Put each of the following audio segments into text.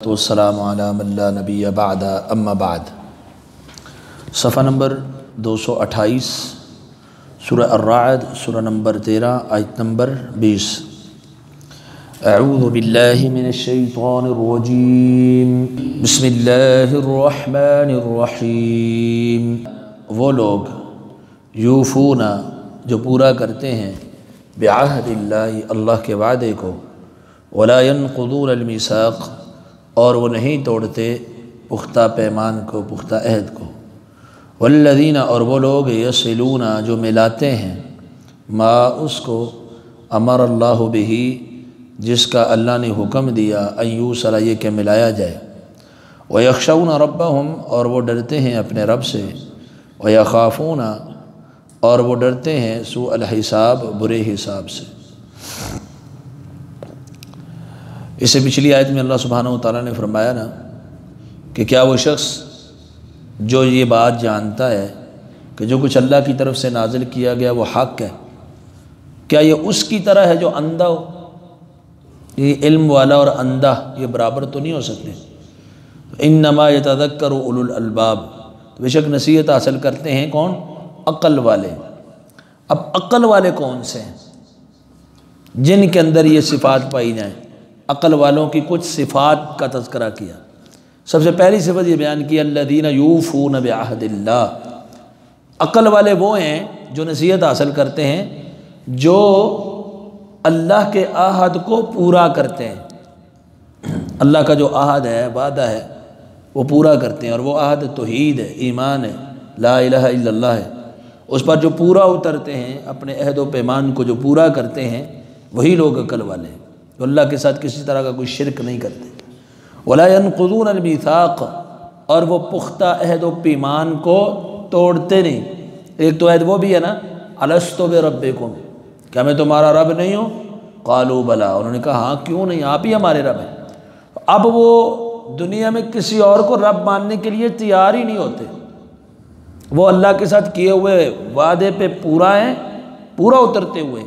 والسلام علی من لا نبی بعد اما بعد۔ صفحہ نمبر 228 سورہ الرعد، سورہ نمبر 13 آیت نمبر 20۔ اعوذ باللہ من الشیطان الرجیم، بسم اللہ الرحمن الرحیم۔ وہ لوگ یوفون جو پورا کرتے ہیں بعہد اللہ اللہ کے وعدے کو، ولا ينقضون المیثاق اور وہ نہیں توڑتے پختہ پیمان کو، پختہ عہد کو، والذین اور وہ لوگ یصلون جو ملاتے ہیں ما اس کو امر اللہ بہ جس کا اللہ نے حکم دیا ان یوصل یہ کہ ملایا جائے، ویخشون ربہم اور وہ ڈرتے ہیں اپنے رب سے، ویخافون اور وہ ڈرتے ہیں سوء الحساب برے حساب سے۔ اس سے پچھلی آیت میں اللہ سبحانہ وتعالیٰ نے فرمایا نا کہ کیا وہ شخص جو یہ بات جانتا ہے کہ جو کچھ اللہ کی طرف سے نازل کیا گیا وہ حق ہے، کیا یہ اس کی طرح ہے جو اندھا ہو؟ یہ علم والا اور اندھا یہ برابر تو نہیں ہو سکتے۔ انما یتذکر اولو الالباب، بے شک نصیحت حاصل کرتے ہیں کون؟ عقل والے۔ اب عقل والے کون سے ہیں؟ جن کے اندر یہ صفات پائی جائیں۔ عقل والوں کی کچھ صفات کا تذکرہ کیا۔ سب سے پہلی صفت یہ بیان کی الذین یوفون بعہد اللہ۔ عقل والے وہ ہیں جو نصیحت حاصل کرتے ہیں، جو اللہ کے عہد کو پورا کرتے ہیں۔ اللہ کا جو عہد ہے، وعدہ ہے، وہ پورا کرتے ہیں، اور وہ عہد توحید ہے، ایمان ہے، لا الہ الا اللہ ہے۔ اس پر جو پورا اترتے ہیں، اپنے عہد و پیمان کو جو پورا کرتے ہیں، وہی لوگ عقل والے ہیں، جو اللہ کے ساتھ کسی طرح کا کوئی شرک نہیں کرتے۔ ولا ينقضون المیثاق اور وہ پختہ عہد و پیمان کو توڑتے نہیں۔ ایک تو عہد وہ بھی ہے نا، الست بربکم، کیا میں تمہارا رب نہیں ہوں؟ قالوا بلا، انہوں نے کہا ہاں کیوں نہیں، آپ ہی ہمارے رب ہیں۔ اب وہ دنیا میں کسی اور کو رب ماننے کے لیے تیار ہی نہیں ہوتے۔ وہ اللہ کے ساتھ کیے ہوئے وعدے پہ پورا ہیں، پورا اترتے ہوئے،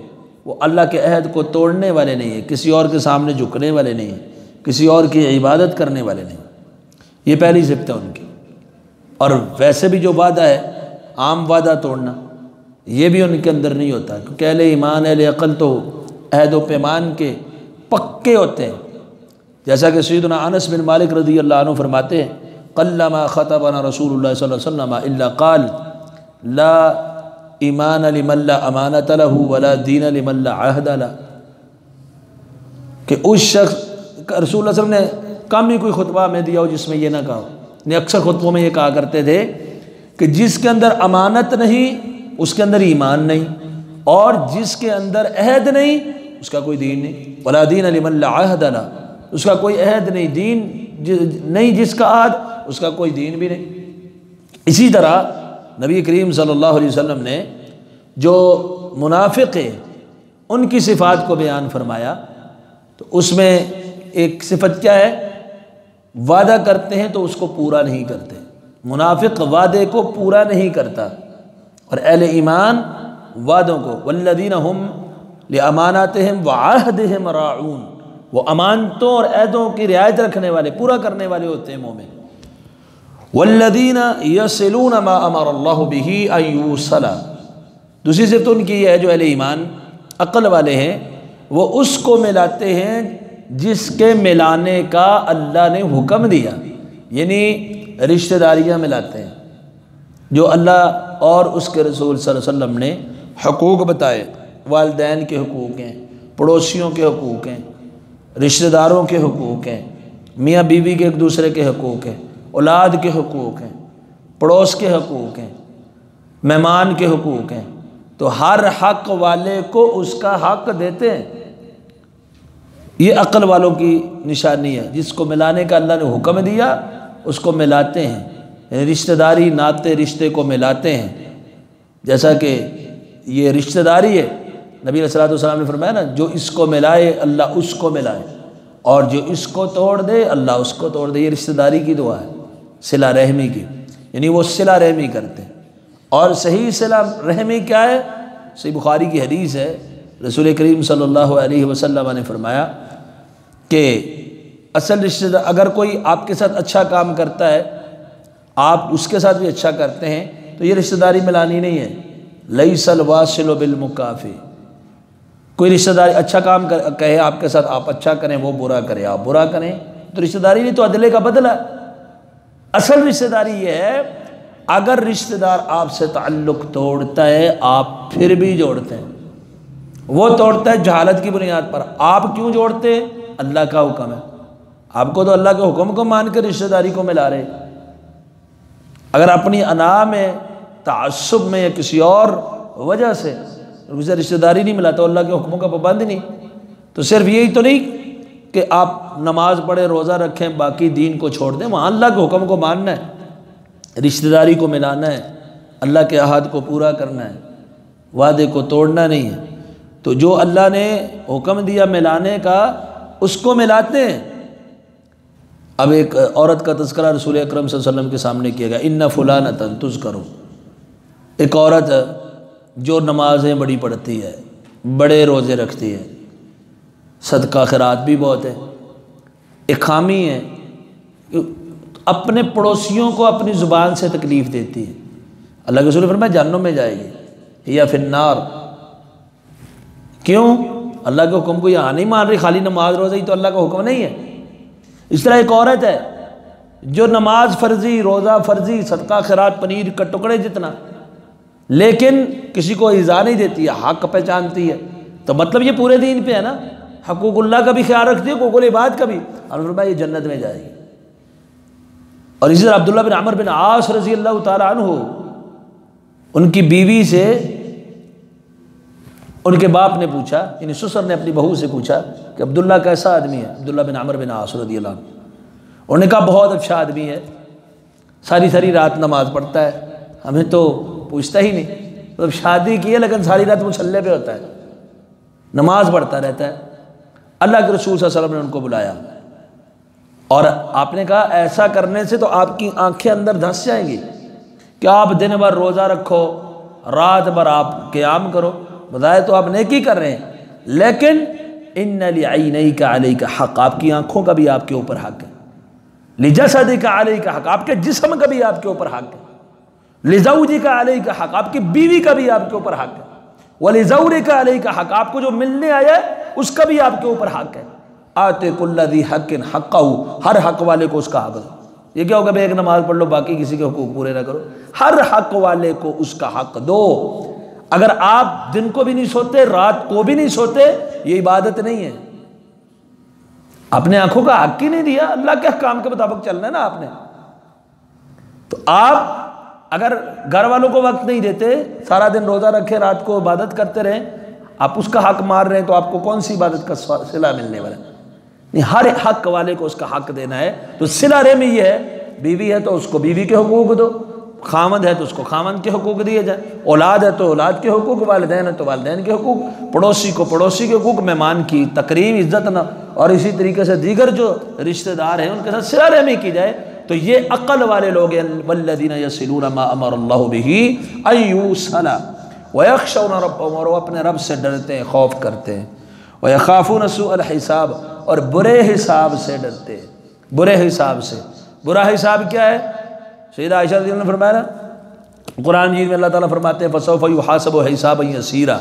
وہ اللہ کے عہد کو توڑنے والے نہیں ہیں، کسی اور کے سامنے جھکنے والے نہیں ہیں، کسی اور کی عبادت کرنے والے نہیں۔ یہ پہلی صفت ہے ان کی۔ اور ویسے بھی جو وعدہ ہے، عام وعدہ توڑنا، یہ بھی ان کے اندر نہیں ہوتا، کیونکہ اہل ایمان اہل عقل تو عہد و پیمان کے پکے ہوتے ہیں۔ جیسا کہ سیدنا انس بن مالک رضی اللہ عنہ فرماتے ہیں قلما خطبنا رسول اللہ صلی اللہ علیہ وسلم الا قال لا ایمان لمن لا امانت له ولا دین لمن لا عہد له، کہ اس شخص رسول اللہ صلی اللہ علیہ وسلم نے کم ہی کوئی خطبہ میں دیا ہو جس میں یہ نہ کہا ہو۔ اکثر خطبوں میں یہ کہا کرتے تھے کہ جس کے اندر امانت نہیں اس کے اندر ایمان نہیں، اور جس کے اندر عہد نہیں اس کا کوئی دین نہیں۔ ولا دین لمن لا عہد له، اس کا کوئی عہد نہیں، دین نہیں جس کا عہد اس کا کوئی دین بھی نہیں۔ اسی طرح نبی کریم صلی اللہ علیہ وسلم نے جو منافق ہیں ان کی صفات کو بیان فرمایا، تو اس میں ایک صفت کیا ہے؟ وعدہ کرتے ہیں تو اس کو پورا نہیں کرتے۔ منافق وعدے کو پورا نہیں کرتا، اور اہل ایمان وعدوں کو، والذین هم لاماناتہم وعہدہم راعون، وہ امانتوں اور عہدوں کی رعایت رکھنے والے، پورا کرنے والے ہوتے ہیں مومن۔ والذین یصلون ما امر اللہ بہ ان یوصل، دوسری صفت ان کی یہ ہے جو اہل ایمان عقل والے ہیں، وہ اس کو ملاتے ہیں جس کے ملانے کا اللہ نے حکم دیا، یعنی رشتہ داریاں ملاتے ہیں جو اللہ اور اس کے رسول صلی اللہ علیہ وسلم نے حقوق بتائے۔ والدین کے حقوق ہیں، پڑوسیوں کے حقوق ہیں، رشتہ داروں کے حقوق ہیں، میاں بیوی کے ایک دوسرے کے حقوق ہیں، اولاد کے حقوق ہیں، پڑوس کے حقوق ہیں، مہمان کے حقوق ہیں، تو ہر حق والے کو اس کا حق دیتے ہیں۔ یہ عقل والوں کی نشانی ہے، جس کو ملانے کا اللہ نے حکم دیا اس کو ملاتے ہیں، یعنی رشتہ داری ناتے رشتے کو ملاتے ہیں۔ جیسا کہ یہ رشتہ داری ہے، نبی علیہ الصلوۃ والسلام نے فرمایا نا جو اس کو ملائے اللہ اس کو ملائے، اور جو اس کو توڑ دے اللہ اس کو توڑ دے۔ یہ رشتہ داری کی دعا ہے، صلہ رحمی کی، یعنی وہ صلہ رحمی کرتے ہیں۔ اور صحیح صلہ رحمی کیا ہے؟ صحیح بخاری کی حدیث ہے، رسول کریم صلی اللہ علیہ وسلم نے فرمایا کہ اصل رشتہ دار اگر کوئی آپ کے ساتھ اچھا کام کرتا ہے، آپ اس کے ساتھ بھی اچھا کرتے ہیں، تو یہ رشتہ داری ملانی نہیں ہے۔ لیس الواصل بالمکافی، کوئی رشتہ داری اچھا کام کہے آپ کے ساتھ، آپ اچھا کریں، وہ برا کرے آپ برا کریں، تو رشتہ داری نہیں، تو عدلے کا بدلہ۔ اصل رشتہ داری یہ ہے اگر رشتہ دار آپ سے تعلق توڑتا ہے آپ پھر بھی جوڑتے ہیں، وہ توڑتا ہے جہالت کی بنیاد پر، آپ کیوں جوڑتے ہیں؟ اللہ کا حکم ہے، آپ کو تو اللہ کے حکم کو مان کے رشتہ داری کو ملا رہے۔ اگر اپنی انا میں، تعصب میں یا کسی اور وجہ سے اسے رشتہ داری نہیں ملا تو اللہ کے حکموں کا پابند نہیں۔ تو صرف یہی تو نہیں کہ آپ نماز پڑھیں، روزہ رکھیں، باقی دین کو چھوڑ دیں، وہاں اللہ کے حکم کو ماننا ہے، رشتہ داری کو ملانا ہے، اللہ کے عہد کو پورا کرنا ہے، وعدے کو توڑنا نہیں ہے۔ تو جو اللہ نے حکم دیا ملانے کا اس کو ملاتے ہیں۔ اب ایک عورت کا تذکرہ رسول اکرم صلی اللہ علیہ وسلم کے سامنے کیا گیا، ان فلانۃ تذکر، ایک عورت جو نمازیں بڑی پڑھتی ہے، بڑے روزے رکھتی ہے، صدقہ خیرات بھی بہت ہے، ایک خامی ہے اپنے پڑوسیوں کو اپنی زبان سے تکلیف دیتی ہے، اللہ کے رسول نے فرمایا جہنم میں جائے گی یا فی النار۔ کیوں؟ اللہ کے حکم کو یہاں نہیں مان رہی، خالی نماز روزہ ہی تو اللہ کا حکم نہیں ہے۔ اس طرح ایک عورت ہے جو نماز فرضی، روزہ فرضی، صدقہ خیرات پنیر کا ٹکڑے جتنا، لیکن کسی کو ایذا نہیں دیتی ہے، حق پہچانتی ہے، تو مطلب یہ پورے دین پہ ہے نا، حقوق اللہ کا بھی خیال رکھتی ہے، حقوق العباد کا بھی، اور فرمایا یہ جنت میں جائے گی۔ اور اسی طرح عبداللہ بن عمر بن عاص رضی اللہ تعالیٰ عنہ، ان کی بیوی سے ان کے باپ نے پوچھا، یعنی سسر نے اپنی بہو سے پوچھا کہ عبداللہ کیسا آدمی ہے، عبداللہ بن عمر بن عاص رضی اللہ عنہ، انہوں نے کہا بہت اچھا آدمی ہے، ساری ساری رات نماز پڑھتا ہے، ہمیں تو پوچھتا ہی نہیں، مطلب شادی کی ہے لیکن ساری رات مصلی پہ ہوتا ہے، نماز پڑھتا رہتا ہے۔ اللہ کے رسول صلی اللہ علیہ وسلم نے ان کو بلایا اور آپ نے کہا ایسا کرنے سے تو آپ کی آنکھیں اندر دھس جائیں گی کہ آپ دن بھر روزہ رکھو، رات بھر آپ قیام کرو، بظاہر تو آپ نیکی کر رہے ہیں، لیکن ان لعینیک علیک حق، آپ کی آنکھوں کا بھی آپ کے اوپر حق ہے، لجسدک علیک حق، آپ کے جسم کا بھی آپ کے اوپر حق ہے، لزوجک علیک حق، آپ کی بیوی کا بھی آپ کے اوپر حق ہے، ولزورک علیک حق، آپ کو جو ملنے آیا ہے اس کا بھی آپ کے اوپر حق ہے۔ آتے کل ذی حق حقہ، ہر حق والے کو اس کا حق دو۔ یہ کیا ہوگا بھائی ایک نماز پڑھ لو باقی کسی کے حقوق پورے نہ کرو، ہر حق والے کو اس کا حق دو۔ اگر آپ دن کو بھی نہیں سوتے، رات کو بھی نہیں سوتے، یہ عبادت نہیں ہے، اپنے آنکھوں کا حق ہی نہیں دیا، اللہ کے احکام کے مطابق چلنا ہے نا آپ نے۔ تو آپ اگر گھر والوں کو وقت نہیں دیتے، سارا دن روزہ رکھے، رات کو عبادت کرتے رہیں، آپ اس کا حق مار رہے ہیں، تو آپ کو کون سی عبادت کا صلہ ملنے والا ہے؟ نہیں، ہر حق والے کو اس کا حق دینا ہے۔ تو صلہ رحمی یہ ہے، بیوی ہے تو اس کو بیوی کے حقوق دو، خامند ہے تو اس کو خامند کے حقوق دیے جائیں، اولاد ہے تو اولاد کے حقوق، والدین ہے تو والدین کے حقوق، پڑوسی کو پڑوسی کے حقوق، مہمان کی تکریم، عزت نہ، اور اسی طریقے سے دیگر جو رشتہ دار ہیں ان کے ساتھ صلہ رحمی کی جائے۔ تو یہ عقل والے لوگ ہیں، والذین یصلون ما امر اللہ بہ ان یوصل ویخشون ربهم، اور وہ اپنے رب سے ڈرتے ہیں، خوف کرتے ہیں، ویخافون سوء الحساب، اور برے حساب سے ڈرتے ہیں، برے حساب سے۔ برا حساب کیا ہے؟ سیدہ عائشہ رضی اللہ عنہ نے فرمایا نا، قرآن مجید میں اللہ تعالیٰ فرماتے ہیں فسوف یحاسب حسابا یسیرا،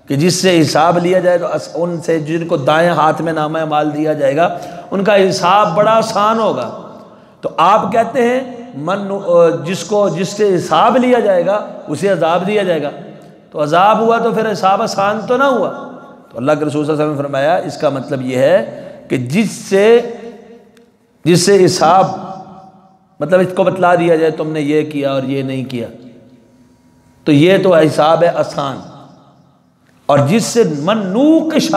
کہ جس سے حساب لیا جائے تو ان سے جن کو دائیں ہاتھ میں نامہ اعمال دیا جائے گا ان کا حساب بڑا آسان ہوگا۔ تو آپ کہتے ہیں جس سے حساب لیا جائے گا اسے عذاب دیا جائے گا، تو عذاب ہوا تو پھر حساب آسان تو نہ ہوا۔ تو اللہ کے رسول صلی اللہ علیہ وسلم نے فرمایا اس کا مطلب یہ ہے کہ جس سے حساب، مطلب اس کو بتلا دیا جائے تم نے یہ کیا اور یہ نہیں کیا، تو یہ تو حساب ہے آسان، اور جس سے من نوقش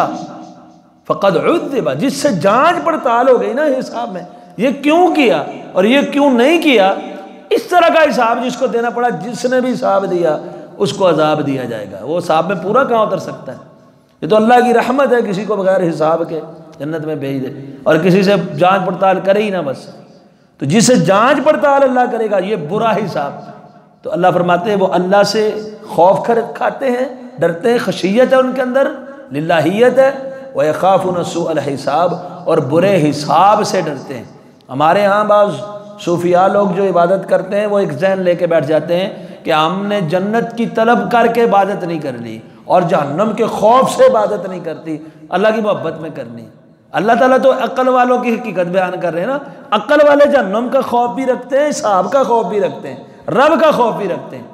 فقد عذب، جس سے جانچ پڑتال ہو گئی نا حساب میں، یہ کیوں کیا اور یہ کیوں نہیں کیا، اس طرح کا حساب جس کو دینا پڑا، جس نے بھی حساب دیا اس کو عذاب دیا جائے گا۔ وہ حساب میں پورا کہاں اتر سکتا ہے؟ یہ تو اللہ کی رحمت ہے، کسی کو بغیر حساب کے جنت میں بھیج دے، اور کسی سے جانچ پڑتال کرے ہی نہ بس۔ تو جسے جانچ پڑتال اللہ کرے گا یہ برا حساب۔ تو اللہ فرماتے ہیں وہ اللہ سے خوف کھاتے ہیں، ڈرتے ہیں، خشیت ہے ان کے اندر، للہیت ہے، وَيَخَافُونَ سُوءَ الْحِسَابِ اور برے حساب سے ڈرتے ہیں۔ ہمارے ہاں بعض صوفیاء لوگ جو عبادت کرتے ہیں وہ ایک ذہن لے کے بیٹھ جاتے ہیں کہ ہم نے جنت کی طلب کر کے عبادت نہیں کرنی اور جہنم کے خوف سے عبادت نہیں کرتی، اللہ کی محبت میں کرنی۔ اللہ تعالیٰ تو عقل والوں کی حقیقت بیان کر رہے ہیں نا، عقل والے جہنم کا خوف بھی رکھتے ہیں، حساب کا خوف بھی رکھتے ہیں، رب کا خوف بھی رکھتے ہیں۔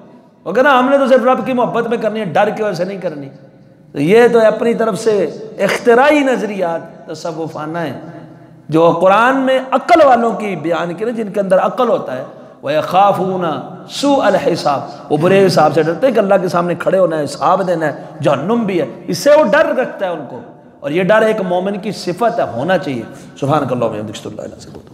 وہ کہنا ہم نے تو صرف رب کی محبت میں کرنی ہے، ڈر کی وجہ سے نہیں کرنی۔ تو یہ تو اپنی طرف سے اختراعی نظریات تصوفانہ ہیں جو قرآن میں عقل والوں کی بیان کی نا، جن کے اندر عقل ہوتا ہے۔ وَيَخَافُونَ سُوءَ الْحِسَابِ وہ برے حساب سے ڈرتے ہیں کہ اللہ کے سامنے کھڑے ہونا ہے، حساب دینا ہے، جہنم بھی ہے، اس سے وہ ڈر رکھتا ہے ان کو، اور یہ ڈر ایک مومن کی صفت ہے، ہونا چاہیے۔ سبحانک اللہم و بحمدک اشہد ان لا الہ الا انت